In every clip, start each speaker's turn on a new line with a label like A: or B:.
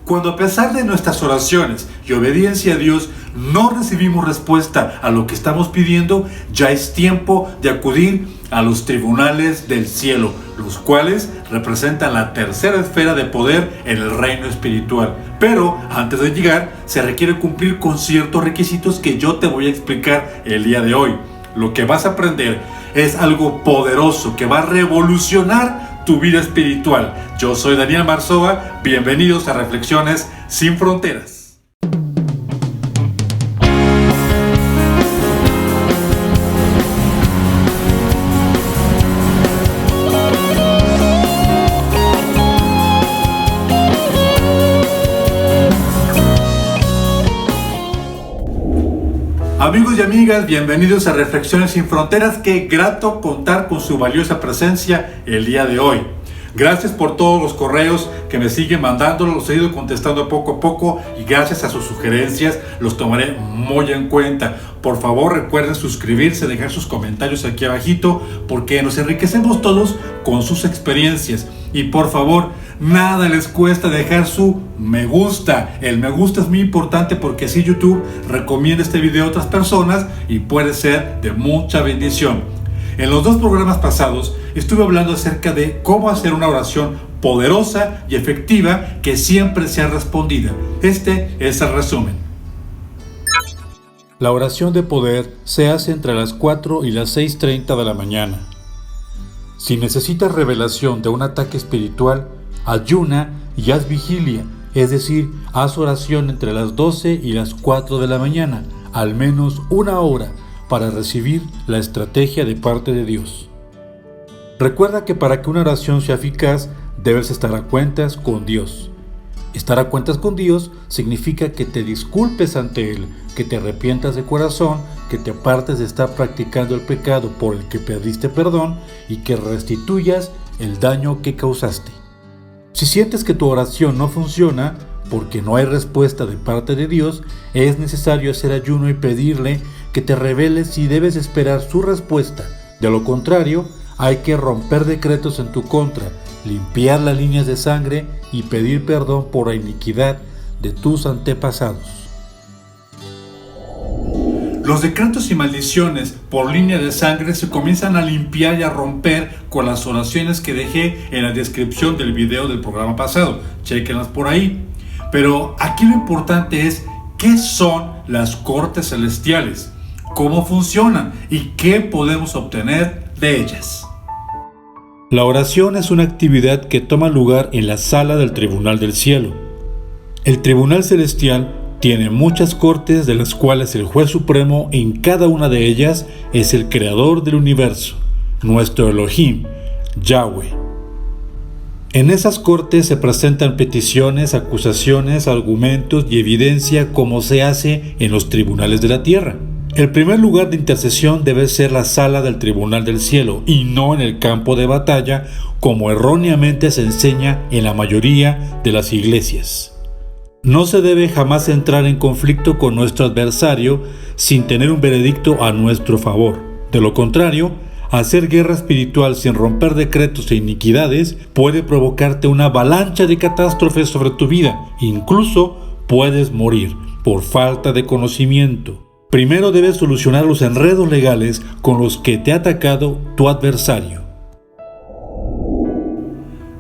A: Cuando a pesar de nuestras oraciones y obediencia a Dios no recibimos respuesta a lo que estamos pidiendo, ya es tiempo de acudir a los tribunales del cielo, los cuales representan la tercera esfera de poder en el reino espiritual. Pero antes de llegar, se requiere cumplir con ciertos requisitos que yo te voy a explicar el día de hoy. Lo que vas a aprender es algo poderoso que va a revolucionar tu vida espiritual. Yo soy Daniel Marzoa, bienvenidos a Reflexiones Sin Fronteras. Amigos y amigas, bienvenidos a Reflexiones Sin Fronteras. Qué grato contar con su valiosa presencia el día de hoy. Gracias por todos los correos que me siguen mandando, los he ido contestando poco a poco y gracias a sus sugerencias los tomaré muy en cuenta. Por favor, recuerden suscribirse, dejar sus comentarios aquí abajito porque nos enriquecemos todos con sus experiencias. Y por favor, nada les cuesta dejar su me gusta. El me gusta es muy importante porque así YouTube recomienda este video a otras personas y puede ser de mucha bendición. En los dos programas pasados estuve hablando acerca de cómo hacer una oración poderosa y efectiva que siempre sea respondida. Este es el resumen. La oración de poder se hace entre las 4 y las 6:30 de la mañana. Si necesitas revelación de un ataque espiritual, ayuna y haz vigilia, es decir, haz oración entre las 12 y las 4 de la mañana, al menos una hora, para recibir la estrategia de parte de Dios. Recuerda que para que una oración sea eficaz, debes estar a cuentas con Dios. Estar a cuentas con Dios significa que te disculpes ante Él, que te arrepientas de corazón, que te apartes de estar practicando el pecado por el que perdiste perdón y que restituyas el daño que causaste. Si sientes que tu oración no funciona, porque no hay respuesta de parte de Dios, es necesario hacer ayuno y pedirle que te revele si debes esperar su respuesta. De lo contrario, hay que romper decretos en tu contra, limpiar las líneas de sangre y pedir perdón por la iniquidad de tus antepasados. Los decretos y maldiciones por línea de sangre se comienzan a limpiar y a romper con las oraciones que dejé en la descripción del video del programa pasado. Chéquenlas por ahí. Pero aquí lo importante es qué son las cortes celestiales, cómo funcionan y qué podemos obtener de ellas. La oración es una actividad que toma lugar en la sala del Tribunal del Cielo. El Tribunal Celestial tiene muchas cortes de las cuales el Juez Supremo en cada una de ellas es el Creador del universo, nuestro Elohim, Yahweh. En esas cortes se presentan peticiones, acusaciones, argumentos y evidencia como se hace en los tribunales de la tierra. El primer lugar de intercesión debe ser la sala del Tribunal del Cielo y no en el campo de batalla como erróneamente se enseña en la mayoría de las iglesias. No se debe jamás entrar en conflicto con nuestro adversario sin tener un veredicto a nuestro favor. De lo contrario, hacer guerra espiritual sin romper decretos e iniquidades puede provocarte una avalancha de catástrofes sobre tu vida. Incluso puedes morir por falta de conocimiento. Primero debes solucionar los enredos legales con los que te ha atacado tu adversario.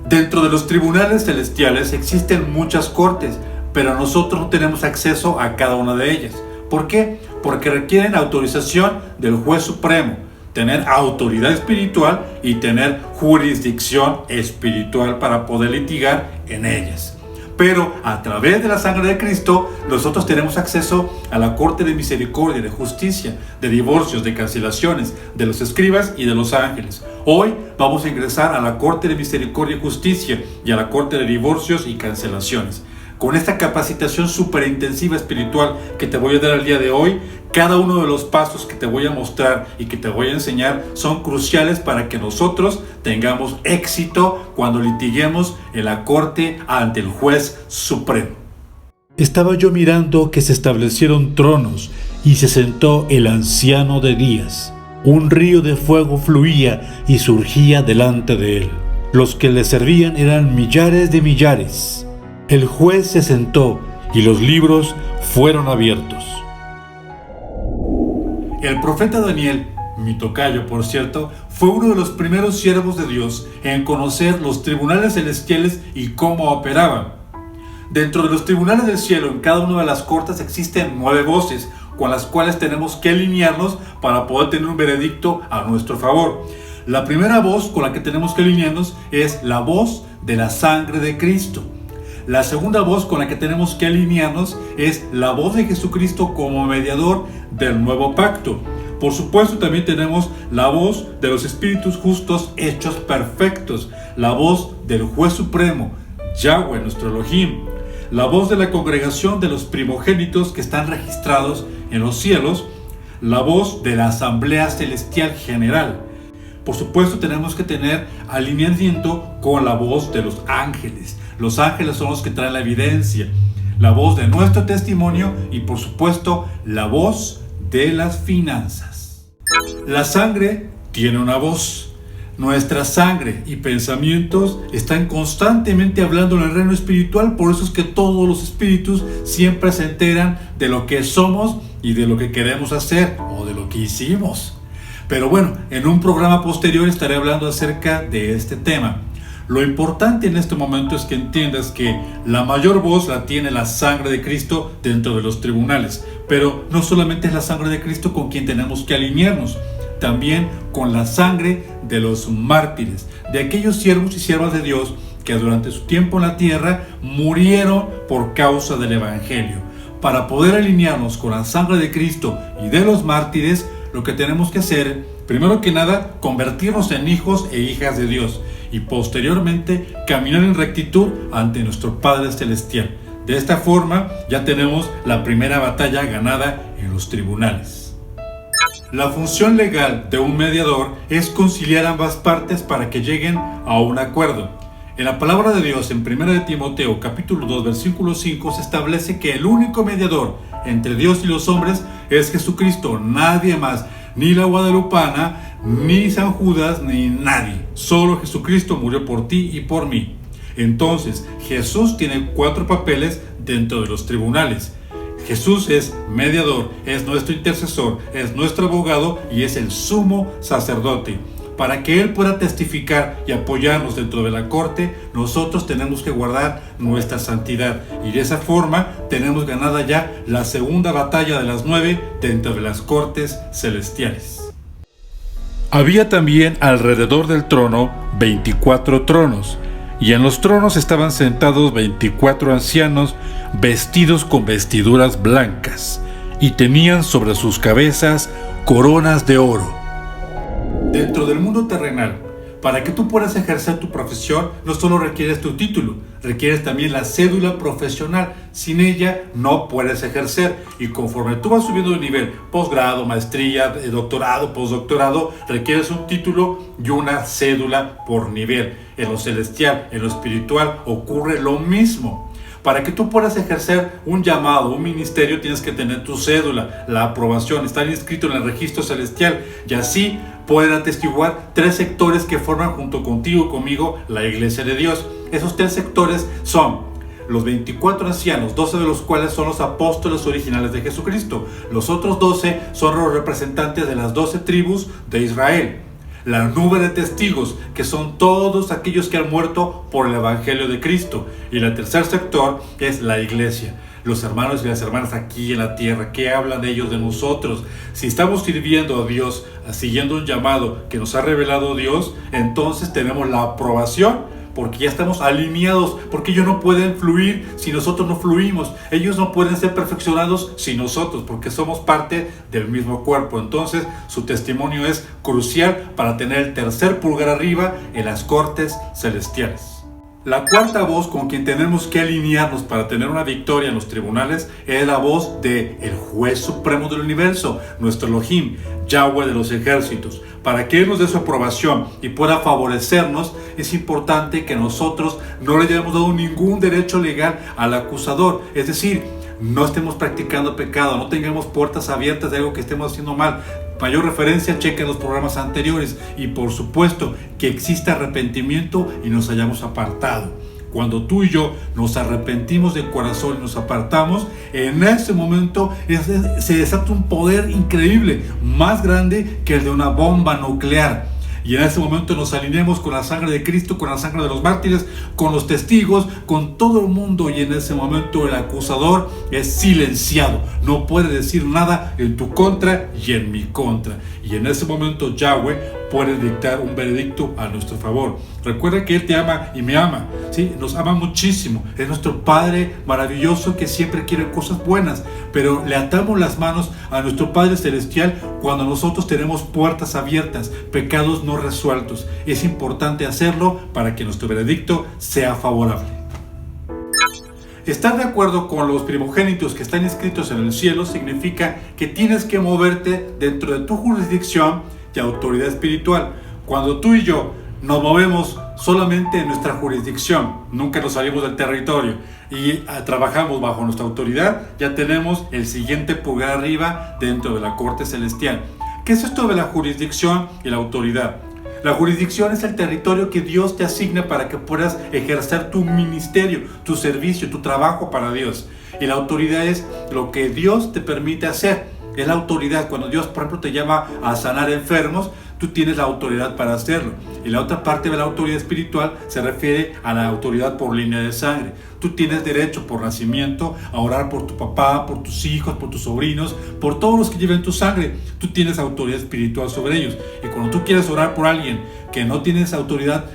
A: Dentro de los tribunales celestiales existen muchas cortes, pero nosotros no tenemos acceso a cada una de ellas. ¿Por qué? Porque requieren autorización del Juez Supremo, tener autoridad espiritual y tener jurisdicción espiritual para poder litigar en ellas. Pero a través de la sangre de Cristo, nosotros tenemos acceso a la corte de misericordia, de justicia, de divorcios, de cancelaciones, de los escribas y de los ángeles. Hoy vamos a ingresar a la corte de misericordia y justicia y a la corte de divorcios y cancelaciones. Con esta capacitación súper intensiva espiritual que te voy a dar el día de hoy, cada uno de los pasos que te voy a mostrar y que te voy a enseñar son cruciales para que nosotros tengamos éxito cuando litiguemos en la corte ante el Juez Supremo. Estaba yo mirando que se establecieron tronos y se sentó el anciano de días. Un río de fuego fluía y surgía delante de él. Los que le servían eran millares de millares. El juez se sentó y los libros fueron abiertos. El profeta Daniel, mi tocayo por cierto, fue uno de los primeros siervos de Dios en conocer los tribunales celestiales y cómo operaban. Dentro de los tribunales del cielo, en cada una de las cortes existen 9 voces con las cuales tenemos que alinearnos para poder tener un veredicto a nuestro favor. La primera voz con la que tenemos que alinearnos es la voz de la sangre de Cristo. La segunda voz con la que tenemos que alinearnos es la voz de Jesucristo como mediador del nuevo pacto. Por supuesto, también tenemos la voz de los espíritus justos hechos perfectos, la voz del juez supremo, Yahweh, nuestro Elohim, la voz de la congregación de los primogénitos que están registrados en los cielos, la voz de la asamblea celestial general. Por supuesto, tenemos que tener alineamiento con la voz de los ángeles. Los ángeles son los que traen la evidencia, la voz de nuestro testimonio y, por supuesto, la voz de las finanzas. La sangre tiene una voz. Nuestra sangre y pensamientos están constantemente hablando en el reino espiritual, por eso es que todos los espíritus siempre se enteran de lo que somos y de lo que queremos hacer o de lo que hicimos. Pero bueno, en un programa posterior estaré hablando acerca de este tema. Lo importante en este momento es que entiendas que la mayor voz la tiene la sangre de Cristo dentro de los tribunales. Pero no solamente es la sangre de Cristo con quien tenemos que alinearnos, también con la sangre de los mártires, de aquellos siervos y siervas de Dios que durante su tiempo en la tierra murieron por causa del Evangelio. Para poder alinearnos con la sangre de Cristo y de los mártires, lo que tenemos que hacer, primero que nada, convertirnos en hijos e hijas de Dios y posteriormente caminar en rectitud ante nuestro Padre Celestial. De esta forma ya tenemos la primera batalla ganada en los tribunales. La función legal de un mediador es conciliar ambas partes para que lleguen a un acuerdo. En la palabra de Dios, en 1 de Timoteo capítulo 2 versículo 5, se establece que el único mediador entre Dios y los hombres es Jesucristo, nadie más, ni la Guadalupana, ni San Judas, ni nadie. Solo Jesucristo murió por ti y por mí. Entonces, Jesús tiene 4 papeles dentro de los tribunales. Jesús es mediador, es nuestro intercesor, es nuestro abogado y es el sumo sacerdote. Para que Él pueda testificar y apoyarnos dentro de la corte, nosotros tenemos que guardar nuestra santidad. Y de esa forma tenemos ganada ya la segunda batalla de las 9 dentro de las cortes celestiales. Había también alrededor del trono 24 tronos, y en los tronos estaban sentados 24 ancianos vestidos con vestiduras blancas, y tenían sobre sus cabezas coronas de oro. Dentro del mundo terrenal, para que tú puedas ejercer tu profesión, no solo requieres tu título, requieres también la cédula profesional. Sin ella no puedes ejercer. Y conforme tú vas subiendo de nivel, posgrado, maestría, doctorado, postdoctorado, requieres un título y una cédula por nivel. En lo celestial, en lo espiritual, ocurre lo mismo. Para que tú puedas ejercer un llamado, un ministerio, tienes que tener tu cédula, la aprobación, estar inscrito en el registro celestial y así poder atestiguar 3 sectores que forman junto contigo y conmigo la iglesia de Dios. Esos 3 sectores son los 24 ancianos, 12 de los cuales son los apóstoles originales de Jesucristo. Los otros 12 son los representantes de las 12 tribus de Israel. La nube de testigos, que son todos aquellos que han muerto por el Evangelio de Cristo. Y el tercer sector es la iglesia, los hermanos y las hermanas aquí en la tierra. ¿Qué hablan ellos de nosotros? Si estamos sirviendo a Dios, siguiendo un llamado que nos ha revelado Dios, entonces tenemos la aprobación, porque ya estamos alineados, porque ellos no pueden fluir si nosotros no fluimos. Ellos no pueden ser perfeccionados sin nosotros, porque somos parte del mismo cuerpo. Entonces, su testimonio es crucial para tener el tercer pulgar arriba en las cortes celestiales. La cuarta voz con quien tenemos que alinearnos para tener una victoria en los tribunales es la voz del juez supremo del universo, nuestro Elohim, Yahweh de los ejércitos. Para que Él nos dé su aprobación y pueda favorecernos, es importante que nosotros no le hayamos dado ningún derecho legal al acusador. Es decir, no estemos practicando pecado, no tengamos puertas abiertas de algo que estemos haciendo mal. Mayor referencia, chequen los programas anteriores y por supuesto que exista arrepentimiento y nos hayamos apartado. Cuando tú y yo nos arrepentimos de corazón y nos apartamos, en ese momento se desata un poder increíble, más grande que el de una bomba nuclear. Y en ese momento nos alineamos con la sangre de Cristo, con la sangre de los mártires, con los testigos, con todo el mundo. Y en ese momento el acusador es silenciado. No puede decir nada en tu contra y en mi contra. Y en ese momento Yahweh puede dictar un veredicto a nuestro favor. Recuerda que Él te ama y me ama, ¿sí? Nos ama muchísimo. Es nuestro Padre maravilloso que siempre quiere cosas buenas. Pero le atamos las manos a nuestro Padre Celestial cuando nosotros tenemos puertas abiertas, pecados no resueltos. Es importante hacerlo para que nuestro veredicto sea favorable. Estar de acuerdo con los primogénitos que están inscritos en el cielo significa que tienes que moverte dentro de tu jurisdicción y autoridad espiritual. Cuando tú y yo nos movemos solamente en nuestra jurisdicción, nunca nos salimos del territorio y trabajamos bajo nuestra autoridad, ya tenemos el siguiente pulgar arriba dentro de la corte celestial. ¿Qué es esto de la jurisdicción y la autoridad? La jurisdicción es el territorio que Dios te asigna para que puedas ejercer tu ministerio, tu servicio, tu trabajo para Dios. Y la autoridad es lo que Dios te permite hacer. Es la autoridad. Cuando Dios, por ejemplo, te llama a sanar enfermos, tú tienes la autoridad para hacerlo. Y la otra parte de la autoridad espiritual se refiere a la autoridad por línea de sangre. Tú tienes derecho por nacimiento a orar por tu papá, por tus hijos, por tus sobrinos, por todos los que lleven tu sangre. Tú tienes autoridad espiritual sobre ellos. Y cuando tú quieres orar por alguien que no tienes autoridad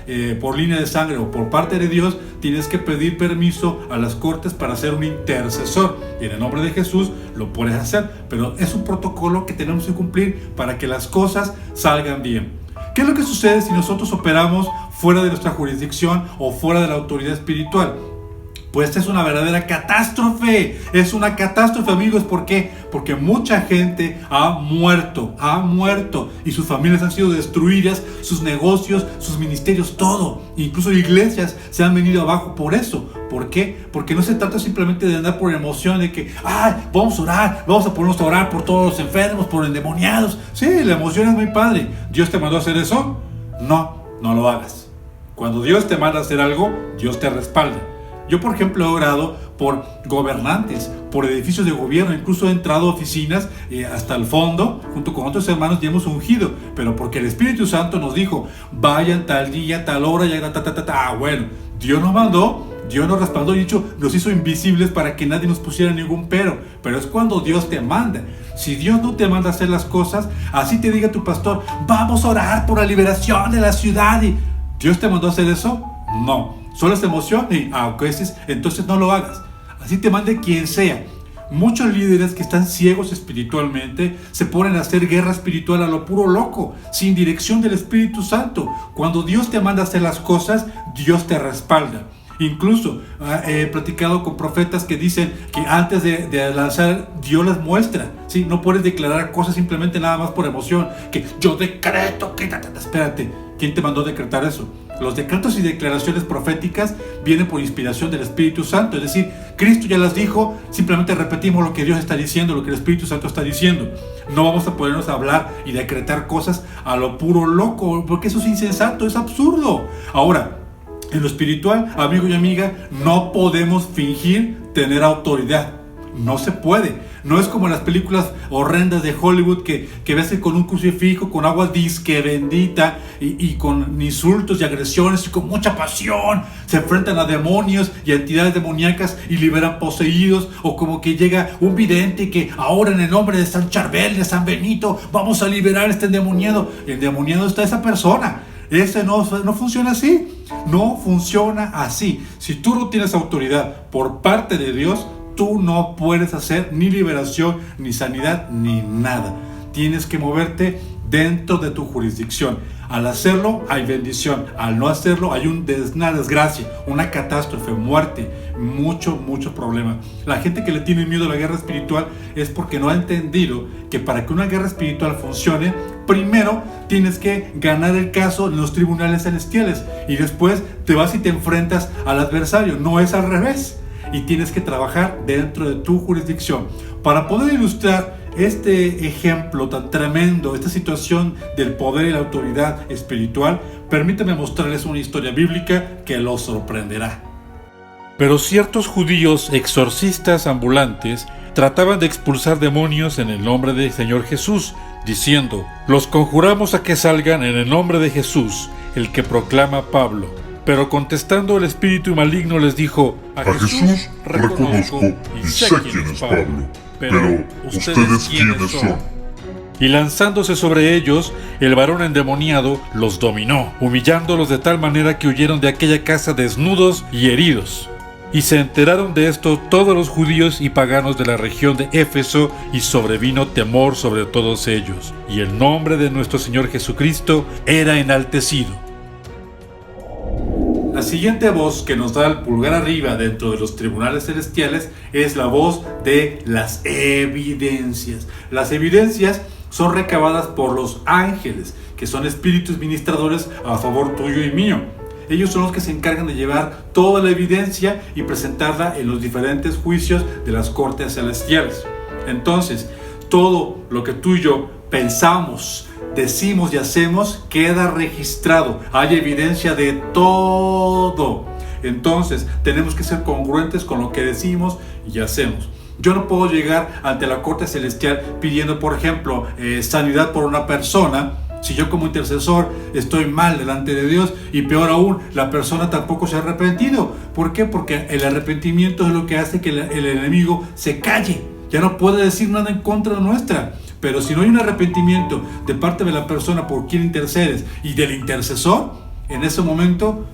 A: por línea de sangre o por parte de Dios, tienes que pedir permiso a las cortes para ser un intercesor. Y en el nombre de Jesús lo puedes hacer. Pero es un protocolo que tenemos que cumplir para que las cosas salgan bien. ¿Qué es lo que sucede si nosotros operamos fuera de nuestra jurisdicción o fuera de la autoridad espiritual? Pues es una verdadera catástrofe. Es una catástrofe, amigos. ¿Por qué? Porque mucha gente ha muerto y sus familias han sido destruidas, sus negocios, sus ministerios, todo. Incluso iglesias se han venido abajo por eso. ¿Por qué? Porque no se trata simplemente de andar por emoción de que, vamos a orar, vamos a ponernos a orar por todos los enfermos, por endemoniados. Sí, la emoción es muy padre. ¿Dios te mandó a hacer eso? No lo hagas. Cuando Dios te manda a hacer algo, Dios te respalda. Yo, por ejemplo, he orado por gobernantes, por edificios de gobierno, incluso he entrado a oficinas hasta el fondo, junto con otros hermanos, y hemos ungido, pero porque el Espíritu Santo nos dijo, vayan tal día, tal hora, y bueno, Dios nos mandó, Dios nos respaldó, y dicho, nos hizo invisibles para que nadie nos pusiera ningún pero es cuando Dios te manda. Si Dios no te manda a hacer las cosas, así te diga tu pastor, vamos a orar por la liberación de la ciudad, y ¿Dios te mandó a hacer eso? No. Solo es emoción y entonces no lo hagas. Así te mande quien sea. Muchos líderes que están ciegos espiritualmente se ponen a hacer guerra espiritual a lo puro loco, sin dirección del Espíritu Santo. Cuando Dios te manda a hacer las cosas, Dios te respalda. Incluso he platicado con profetas que dicen que antes de lanzar, Dios les muestra. ¿Sí? No puedes declarar cosas simplemente nada más por emoción. Que yo decreto que... Espérate, ¿quién te mandó a decretar eso? Los decretos y declaraciones proféticas vienen por inspiración del Espíritu Santo. Es decir, Cristo ya las dijo, simplemente repetimos lo que Dios está diciendo, lo que el Espíritu Santo está diciendo. No vamos a ponernos a hablar y decretar cosas a lo puro loco, porque eso es insensato, es absurdo. Ahora, en lo espiritual, amigo y amiga, no podemos fingir tener autoridad. No se puede. No es como las películas horrendas de Hollywood que ves con un crucifijo, con agua disque bendita y con insultos y agresiones y con mucha pasión se enfrentan a demonios y a entidades demoníacas y liberan poseídos, o como que llega un vidente que ahora en el nombre de San Charbel, de San Benito, vamos a liberar a este endemoniado. El endemoniado está esa persona. Ese no funciona así. No funciona así. Si tú no tienes autoridad por parte de Dios, tú no puedes hacer ni liberación, ni sanidad, ni nada. Tienes que moverte dentro de tu jurisdicción. Al hacerlo hay bendición. Al no hacerlo hay una desgracia, una catástrofe, muerte, mucho problema. La gente que le tiene miedo a la guerra espiritual es porque no ha entendido que para que una guerra espiritual funcione, primero tienes que ganar el caso en los tribunales celestiales y después te vas y te enfrentas al adversario. No es al revés. Y tienes que trabajar dentro de tu jurisdicción. Para poder ilustrar este ejemplo tan tremendo, esta situación del poder y la autoridad espiritual, permítame mostrarles una historia bíblica que los sorprenderá. Pero ciertos judíos exorcistas ambulantes trataban de expulsar demonios en el nombre del Señor Jesús, diciendo: los conjuramos a que salgan en el nombre de Jesús, el que proclama Pablo. Pero contestando el espíritu maligno les dijo: a Jesús reconozco y sé quién es Pablo, pero ¿ustedes quiénes son? Y lanzándose sobre ellos, el varón endemoniado los dominó, humillándolos de tal manera que huyeron de aquella casa desnudos y heridos. Y se enteraron de esto todos los judíos y paganos de la región de Éfeso, y sobrevino temor sobre todos ellos, y el nombre de nuestro Señor Jesucristo era enaltecido. La siguiente voz que nos da el pulgar arriba dentro de los tribunales celestiales es la voz de las evidencias. Las evidencias son recabadas por los ángeles, que son espíritus ministradores a favor tuyo y mío. Ellos son los que se encargan de llevar toda la evidencia y presentarla en los diferentes juicios de las cortes celestiales. Entonces, todo lo que tú y yo pensamos, decimos y hacemos queda registrado. Hay evidencia de todo. Entonces, tenemos que ser congruentes con lo que decimos y hacemos. Yo no puedo llegar ante la corte celestial pidiendo, por ejemplo, sanidad por una persona, si yo como intercesor estoy mal delante de Dios, y peor aún, la persona tampoco se ha arrepentido. ¿Por qué? Porque el arrepentimiento es lo que hace que el enemigo se calle. Ya no puede decir nada en contra nuestra. Pero si no hay un arrepentimiento de parte de la persona por quien intercedes y del intercesor, en ese momento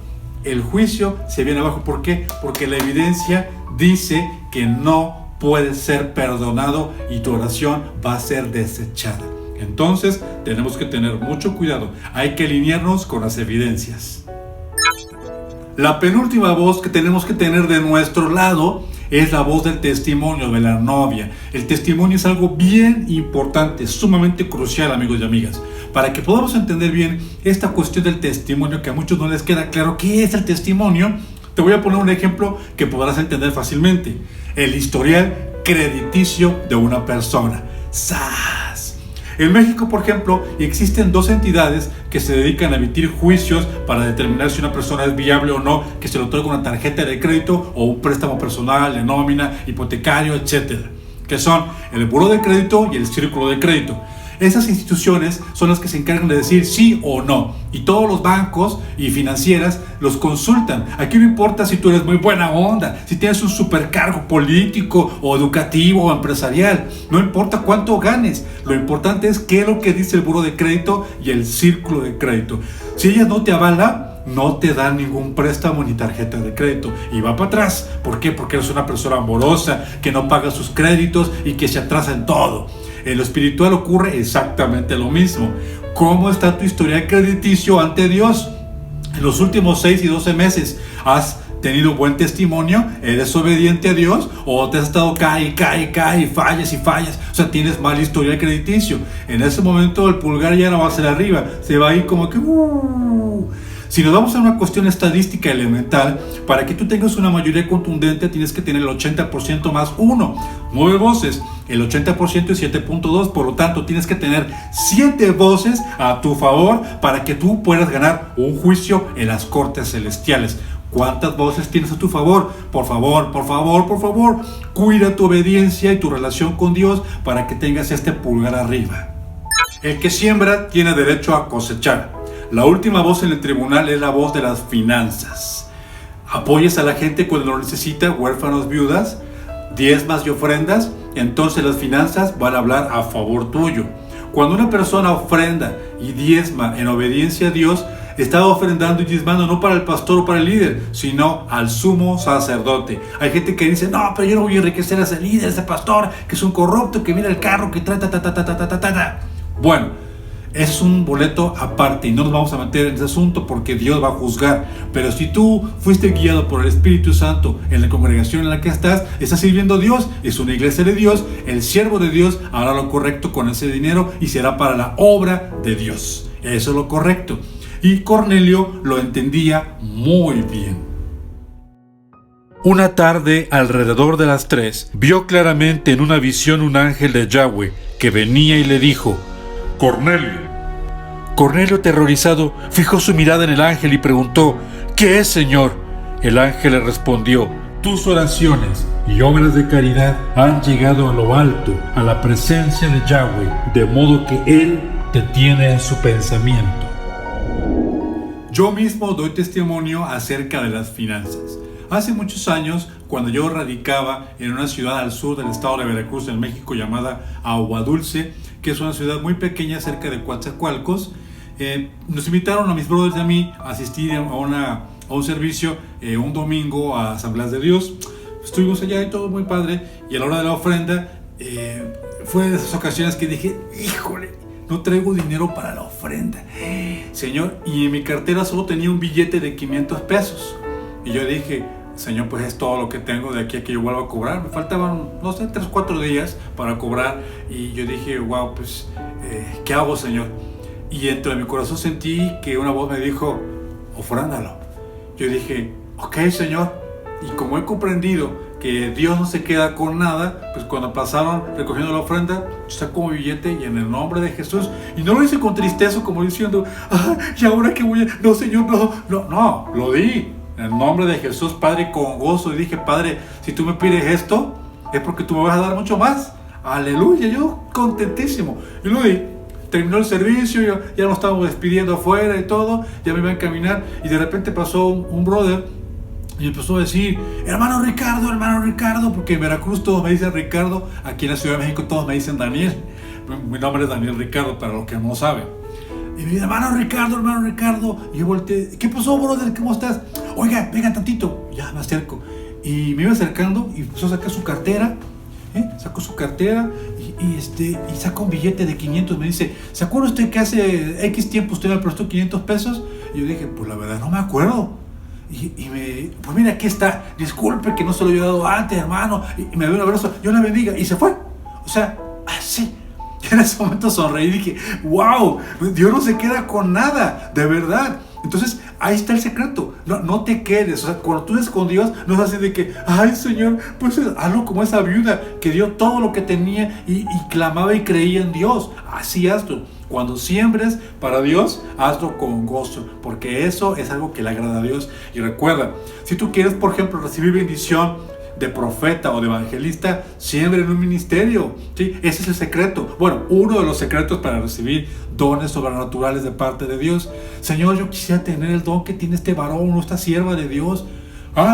A: el juicio se viene abajo. ¿Por qué? Porque la evidencia dice que no puede ser perdonado y tu oración va a ser desechada. Entonces tenemos que tener mucho cuidado. Hay que alinearnos con las evidencias. La penúltima voz que tenemos que tener de nuestro lado es la voz del testimonio de la novia. El testimonio es algo bien importante, sumamente crucial, amigos y amigas. Para que podamos entender bien esta cuestión del testimonio, que a muchos no les queda claro qué es el testimonio, te voy a poner un ejemplo que podrás entender fácilmente. El historial crediticio de una persona. ¡Sas! En México, por ejemplo, existen dos entidades que se dedican a emitir juicios para determinar si una persona es viable o no, que se le otorga una tarjeta de crédito o un préstamo personal, de nómina, hipotecario, etc. Que son el Buró de Crédito y el Círculo de Crédito. Esas instituciones son las que se encargan de decir sí o no, y todos los bancos y financieras los consultan. Aquí no importa si tú eres muy buena onda, si tienes un supercargo político o educativo o empresarial, no importa cuánto ganes, lo importante es qué es lo que dice el Buró de Crédito y el Círculo de Crédito. Si ella no te avala, no te dan ningún préstamo ni tarjeta de crédito y va para atrás. ¿Por qué? Porque eres una persona morosa que no paga sus créditos y que se atrasa en todo. En lo espiritual ocurre exactamente lo mismo. ¿Cómo está tu historial crediticio ante Dios? En los últimos 6 y 12 meses, ¿has tenido buen testimonio? ¿Eres obediente a Dios? ¿O te has estado cae, fallas y fallas? O sea, tienes mal historial crediticio. En ese momento el pulgar ya no va a ser arriba, se va a ir como que... Si nos vamos a una cuestión estadística elemental, para que tú tengas una mayoría contundente tienes que tener el 80% más 1. 9 voces, el 80% es 7.2, por lo tanto tienes que tener 7 voces a tu favor para que tú puedas ganar un juicio en las cortes celestiales. ¿Cuántas voces tienes a tu favor? Por favor, cuida tu obediencia y tu relación con Dios para que tengas este pulgar arriba. El que siembra tiene derecho a cosechar. La última voz en el tribunal es la voz de las finanzas. Apoyas a la gente cuando lo necesita, huérfanos, viudas, diezmas y ofrendas, entonces las finanzas van a hablar a favor tuyo. Cuando una persona ofrenda y diezma en obediencia a Dios, está ofrendando y diezmando no para el pastor o para el líder, sino al sumo sacerdote. Hay gente que dice, no, pero yo no voy a enriquecer a ese líder, a ese pastor, que es un corrupto, que mira el carro, que trae Bueno, es un boleto aparte y no nos vamos a meter en ese asunto porque Dios va a juzgar. Pero si tú fuiste guiado por el Espíritu Santo en la congregación en la que estás sirviendo a Dios, es una iglesia de Dios, el siervo de Dios hará lo correcto con ese dinero y será para la obra de Dios. Eso es lo correcto. Y Cornelio lo entendía muy bien. Una tarde, alrededor de las 3, vio claramente en una visión un ángel de Yahweh que venía y le dijo: Cornelio. Cornelio, aterrorizado, fijó su mirada en el ángel y preguntó: ¿Qué es, Señor? El ángel le respondió: Tus oraciones y obras de caridad han llegado a lo alto, a la presencia de Yahweh, de modo que Él te tiene en su pensamiento. Yo mismo doy testimonio acerca de las finanzas. Hace muchos años, cuando yo radicaba en una ciudad al sur del estado de Veracruz, en México, llamada Aguadulce, que es una ciudad muy pequeña cerca de Coatzacoalcos, nos invitaron a mis brothers y a mí a asistir a un servicio un domingo a Asambleas de Dios. Estuvimos allá y todo muy padre, y a la hora de la ofrenda fue de esas ocasiones que dije, híjole, no traigo dinero para la ofrenda, Señor, y en mi cartera solo tenía un billete de 500 pesos, y yo dije, Señor, pues es todo lo que tengo de aquí a que yo vuelva a cobrar. Me faltaban, 3 o 4 días para cobrar, y yo dije, wow, pues, ¿qué hago, Señor? Y dentro de mi corazón sentí que una voz me dijo, ofréndalo. Yo dije, ok, Señor. Y como he comprendido que Dios no se queda con nada, pues cuando pasaron recogiendo la ofrenda, yo saco mi billete y en el nombre de Jesús, y no lo hice con tristeza como diciendo, ¿y ahora qué voy a...? No, Señor, no, lo di en el nombre de Jesús, Padre, con gozo, y dije, Padre, si tú me pides esto, es porque tú me vas a dar mucho más. Aleluya, yo contentísimo. Y lo di. Terminó el servicio, ya nos estábamos despidiendo afuera y todo, ya me iba a encaminar, y de repente pasó un brother y empezó a decir, hermano Ricardo, porque en Veracruz todos me dicen Ricardo, aquí en la Ciudad de México todos me dicen Daniel. Mi nombre es Daniel Ricardo, para los que no saben. Y me dice, hermano Ricardo, y yo volteé, ¿qué pasó, brother? ¿Cómo estás? Oiga, venga tantito, ya me acerco. Y me iba acercando y empezó a sacar su cartera. Sacó su cartera y sacó un billete de 500. Me dice, ¿se acuerda usted que hace X tiempo usted me prestó 500 pesos? Y yo dije, pues la verdad no me acuerdo. Pues mira, aquí está, disculpe que no se lo había dado antes, hermano. Y me dio un abrazo, Dios la bendiga, y se fue. O sea, así. Y en ese momento sonreí y dije, wow, Dios no se queda con nada, de verdad. Entonces, ahí está el secreto. No te quedes. O sea, cuando tú eres con Dios, no es así de que, ay, Señor, pues hazlo como esa viuda que dio todo lo que tenía y clamaba y creía en Dios. Así hazlo. Cuando siembres para Dios, hazlo con gozo, porque eso es algo que le agrada a Dios. Y recuerda, si tú quieres, por ejemplo, recibir bendición de profeta o de evangelista, siembra en un ministerio, ¿sí? Ese es el secreto. Bueno, uno de los secretos para recibir dones sobrenaturales de parte de Dios. Señor, yo quisiera tener el don que tiene este varón o esta sierva de Dios.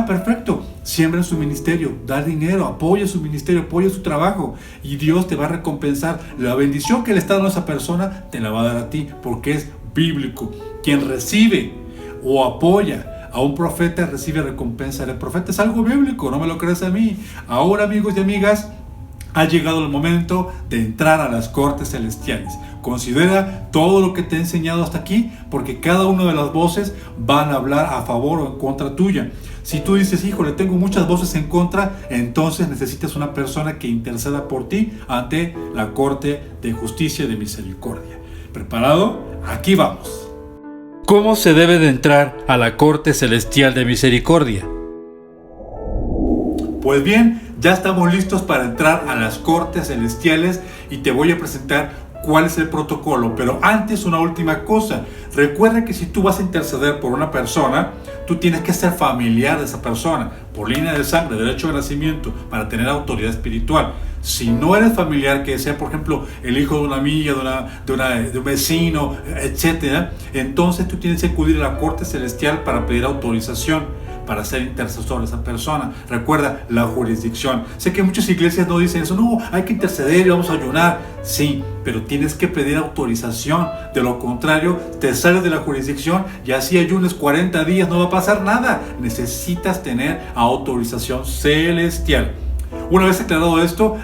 A: Perfecto. Siembra en su ministerio, da dinero, apoya su ministerio, apoya su trabajo, y Dios te va a recompensar. La bendición que le está dando a esa persona te la va a dar a ti, porque es bíblico. Quien recibe o apoya a un profeta recibe recompensa del profeta. Es algo bíblico, no me lo crees a mí. Ahora, amigos y amigas, ha llegado el momento de entrar a las cortes celestiales. Considera todo lo que te he enseñado hasta aquí, porque cada una de las voces van a hablar a favor o en contra tuya. Si tú dices, híjole, tengo muchas voces en contra, entonces necesitas una persona que interceda por ti ante la corte de justicia y de misericordia. ¿Preparado? Aquí vamos. ¿Cómo se debe de entrar a la corte celestial de misericordia? Pues bien, ya estamos listos para entrar a las cortes celestiales y te voy a presentar cuál es el protocolo. Pero antes, una última cosa. Recuerda que si tú vas a interceder por una persona, tú tienes que ser familiar de esa persona, por línea de sangre, derecho de nacimiento, para tener autoridad espiritual. Si no eres familiar, que sea por ejemplo el hijo de una amiga, de un vecino, etcétera, entonces tú tienes que acudir a la corte celestial para pedir autorización para ser intercesor de esa persona. Recuerda la jurisdicción. Sé que muchas iglesias no dicen eso, no, hay que interceder y vamos a ayunar. Sí, pero tienes que pedir autorización. De lo contrario, te sales de la jurisdicción y así ayunes 40 días, no va a pasar nada. Necesitas tener autorización celestial. Una vez aclarado esto,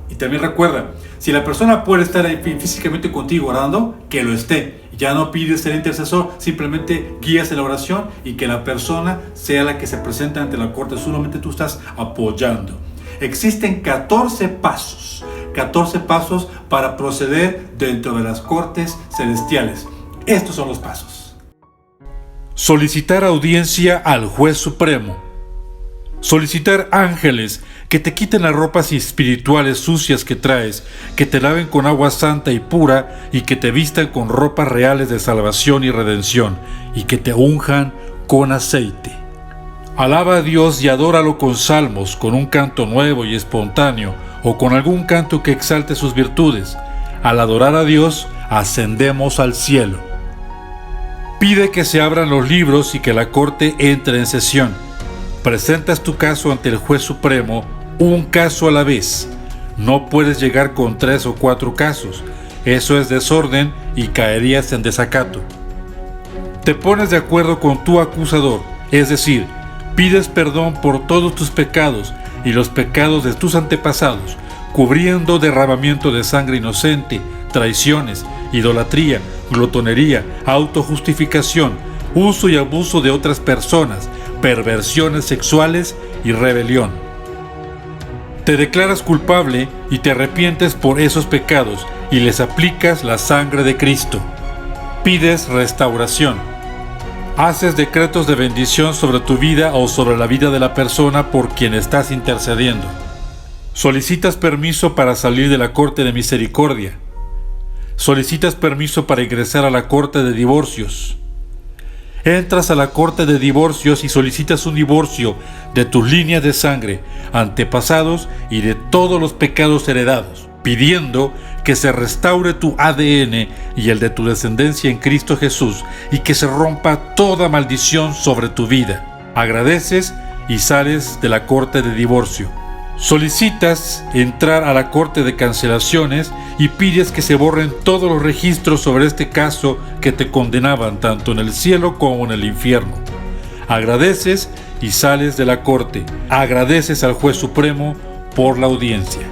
A: y también recuerda, si la persona puede estar ahí físicamente contigo orando, que lo esté. Ya no pides ser intercesor, simplemente guías en la oración y que la persona sea la que se presente ante la corte, solamente tú estás apoyando. Existen 14 pasos para proceder dentro de las cortes celestiales. Estos son los pasos. Solicitar audiencia al juez supremo. Solicitar ángeles que te quiten las ropas espirituales sucias que traes, que te laven con agua santa y pura y que te vistan con ropas reales de salvación y redención y que te unjan con aceite. Alaba a Dios y adóralo con salmos, con un canto nuevo y espontáneo, o con algún canto que exalte sus virtudes. Al adorar a Dios, ascendemos al cielo. Pide que se abran los libros y que la corte entre en sesión. Presentas tu caso ante el juez supremo, un caso a la vez. No puedes llegar con 3 o 4 casos. Eso es desorden y caerías en desacato. Te pones de acuerdo con tu acusador, es decir, pides perdón por todos tus pecados y los pecados de tus antepasados, cubriendo derramamiento de sangre inocente, traiciones, idolatría, glotonería, autojustificación, uso y abuso de otras personas, perversiones sexuales y rebelión. Te declaras culpable y te arrepientes por esos pecados y les aplicas la sangre de Cristo. Pides restauración. Haces decretos de bendición sobre tu vida o sobre la vida de la persona por quien estás intercediendo. Solicitas permiso para salir de la corte de misericordia. Solicitas permiso para ingresar a la corte de divorcios. Entras a la corte de divorcios y solicitas un divorcio de tus líneas de sangre, antepasados y de todos los pecados heredados, pidiendo que se restaure tu ADN y el de tu descendencia en Cristo Jesús y que se rompa toda maldición sobre tu vida. Agradeces y sales de la corte de divorcio. Solicitas entrar a la corte de cancelaciones y pides que se borren todos los registros sobre este caso que te condenaban tanto en el cielo como en el infierno. Agradeces y sales de la corte. Agradeces al juez supremo por la audiencia.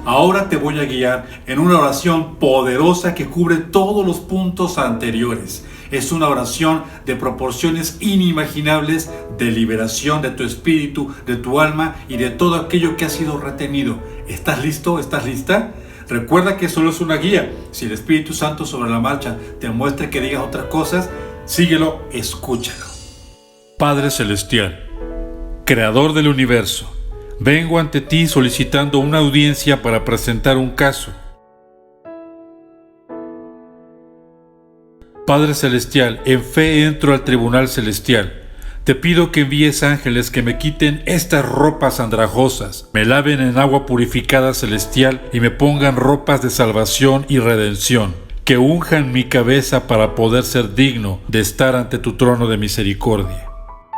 A: Ahora te voy a guiar en una oración poderosa que cubre todos los puntos anteriores. Es una oración de proporciones inimaginables de liberación de tu espíritu, de tu alma y de todo aquello que ha sido retenido. ¿Estás listo? ¿Estás lista? Recuerda que solo es una guía. Si el Espíritu Santo sobre la marcha te muestra que digas otras cosas, síguelo, escúchalo. Padre Celestial, Creador del universo, vengo ante ti solicitando una audiencia para presentar un caso. Padre Celestial, en fe entro al tribunal celestial. Te pido que envíes ángeles que me quiten estas ropas andrajosas, me laven en agua purificada celestial y me pongan ropas de salvación y redención, que unjan mi cabeza para poder ser digno de estar ante tu trono de misericordia.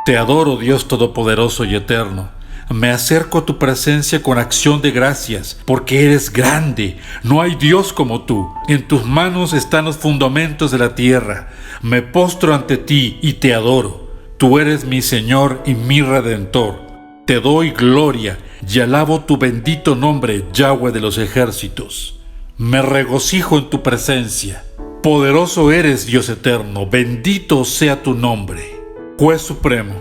A: Te adoro, Dios Todopoderoso y Eterno. Me acerco a tu presencia con acción de gracias, porque eres grande, no hay Dios como tú. En tus manos están los fundamentos de la tierra. Me postro ante ti y te adoro. Tú eres mi Señor y mi Redentor. Te doy gloria y alabo tu bendito nombre, Yahweh de los ejércitos. Me regocijo en tu presencia. Poderoso eres, Dios eterno, bendito sea tu nombre. Juez supremo,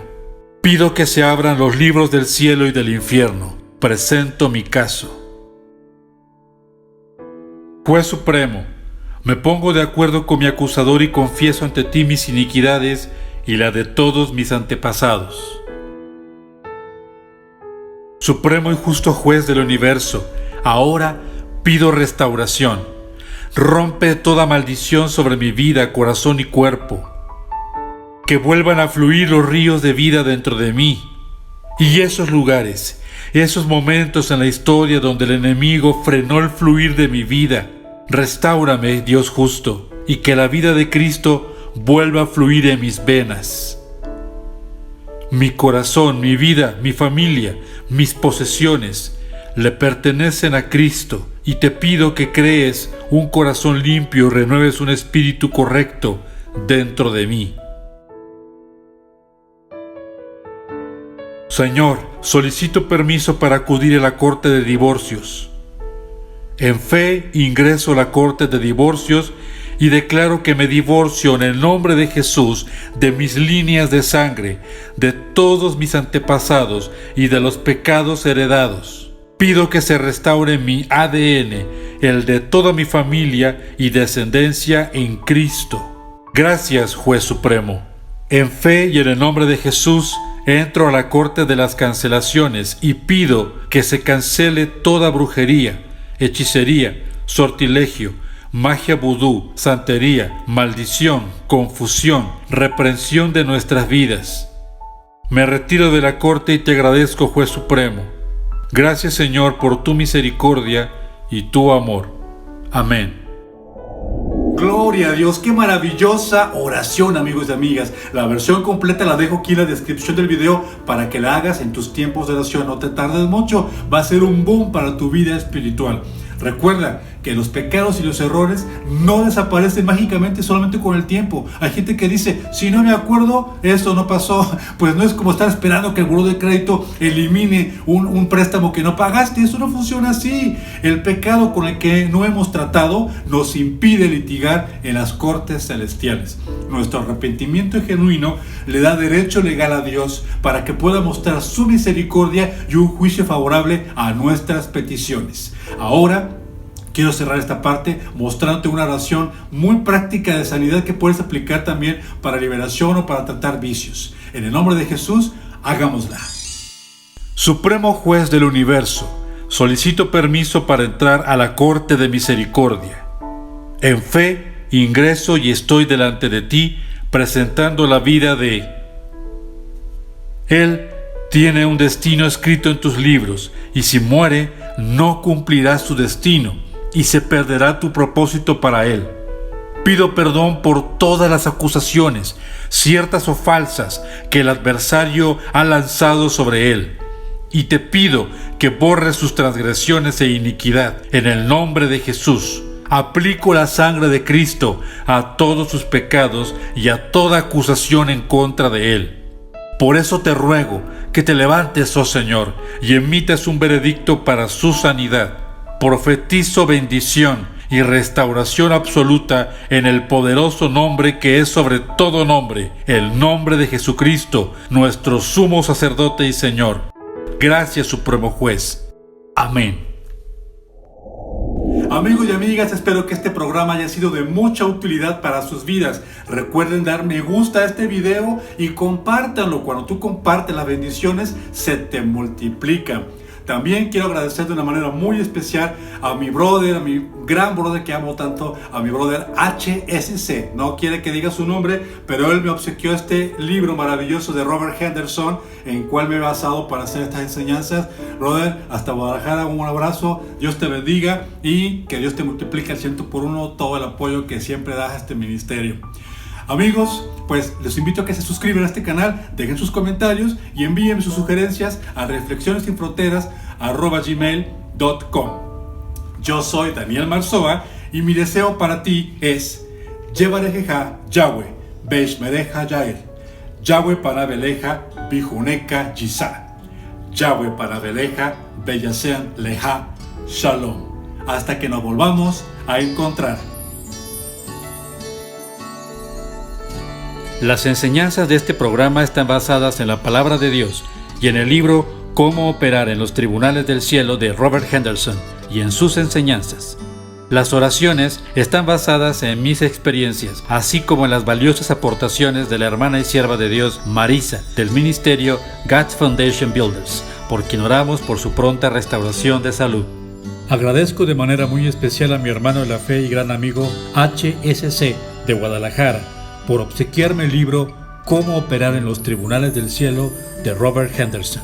A: pido que se abran los libros del cielo y del infierno. Presento mi caso. Juez supremo, me pongo de acuerdo con mi acusador y confieso ante ti mis iniquidades y la de todos mis antepasados. Supremo y justo juez del universo, ahora pido restauración. Rompe toda maldición sobre mi vida, corazón y cuerpo. Que vuelvan a fluir los ríos de vida dentro de mí. Y esos lugares, esos momentos en la historia donde el enemigo frenó el fluir de mi vida, restáurame, Dios justo, y que la vida de Cristo vuelva a fluir en mis venas. Mi corazón, mi vida, mi familia, mis posesiones le pertenecen a Cristo, y te pido que crees un corazón limpio y renueves un espíritu correcto dentro de mí. Señor, solicito permiso para acudir a la corte de divorcios. En fe ingreso a la corte de divorcios y declaro que me divorcio en el nombre de Jesús de mis líneas de sangre, de todos mis antepasados y de los pecados heredados. Pido que se restaure mi ADN, el de toda mi familia y descendencia en Cristo. Gracias, Juez Supremo. En fe y en el nombre de Jesús, entro a la corte de las cancelaciones y pido que se cancele toda brujería, hechicería, sortilegio, magia vudú, santería, maldición, confusión, reprensión de nuestras vidas. Me retiro de la corte y te agradezco, Juez Supremo. Gracias, Señor, por tu misericordia y tu amor. Amén. Gloria a Dios, qué maravillosa oración, amigos y amigas. La versión completa la dejo aquí en la descripción del video para que la hagas en tus tiempos de oración. No te tardes mucho, va a ser un boom para tu vida espiritual. Recuerda que los pecados y los errores no desaparecen mágicamente solamente con el tiempo. Hay gente que dice, si no me acuerdo, esto no pasó. Pues no es como estar esperando que el buró de crédito elimine un préstamo que no pagaste. Eso no funciona así. El pecado con el que no hemos tratado nos impide litigar en las cortes celestiales. Nuestro arrepentimiento genuino le da derecho legal a Dios para que pueda mostrar su misericordia y un juicio favorable a nuestras peticiones. Ahora, quiero cerrar esta parte mostrándote una oración muy práctica de sanidad que puedes aplicar también para liberación o para tratar vicios. En el nombre de Jesús, hagámosla. Supremo Juez del Universo, solicito permiso para entrar a la corte de misericordia. En fe, ingreso y estoy delante de ti, presentando la vida de... Él tiene un destino escrito en tus libros, y si muere, no cumplirá su destino, y se perderá tu propósito para él. Pido perdón por todas las acusaciones, ciertas o falsas, que el adversario ha lanzado sobre él, y te pido que borres sus transgresiones e iniquidad. En el nombre de Jesús, aplico la sangre de Cristo a todos sus pecados y a toda acusación en contra de él. Por eso te ruego que te levantes, oh Señor, y emitas un veredicto para su sanidad. Profetizo bendición y restauración absoluta en el poderoso nombre que es sobre todo nombre, el nombre de Jesucristo, nuestro sumo sacerdote y Señor. Gracias, Supremo Juez. Amén. Amigos y amigas, espero que este programa haya sido de mucha utilidad para sus vidas. Recuerden dar me gusta a este video y compártanlo. Cuando tú compartes, las bendiciones se te multiplican. También quiero agradecer de una manera muy especial a mi brother, a mi gran brother que amo tanto, a mi brother HSC. No quiere que diga su nombre, pero él me obsequió este libro maravilloso de Robert Henderson, en cual me he basado para hacer estas enseñanzas. Brother, hasta Guadalajara, un abrazo, Dios te bendiga y que Dios te multiplique al 100% todo el apoyo que siempre das a este ministerio. Amigos, pues les invito a que se suscriban a este canal, dejen sus comentarios y envíen sus sugerencias a reflexionesinfronteras@gmail.com. Yo soy Daniel Marzoa y mi deseo para ti es Yevarejeja Yahweh, Beishmereja Yael, Yahweh para Beleja, Bijuneca Yisá, Yahweh para Beleja, Bellasean Leja, Shalom. Hasta que nos volvamos a encontrar. Las enseñanzas de este programa están basadas en la palabra de Dios y en el libro Cómo operar en los tribunales del cielo de Robert Henderson y en sus enseñanzas. Las oraciones están basadas en mis experiencias, así como en las valiosas aportaciones de la hermana y sierva de Dios Marisa del ministerio God's Foundation Builders, por quien oramos por su pronta restauración de salud. Agradezco de manera muy especial a mi hermano de la fe y gran amigo HSC de Guadalajara por obsequiarme el libro Cómo operar en los tribunales del cielo de Robert Henderson.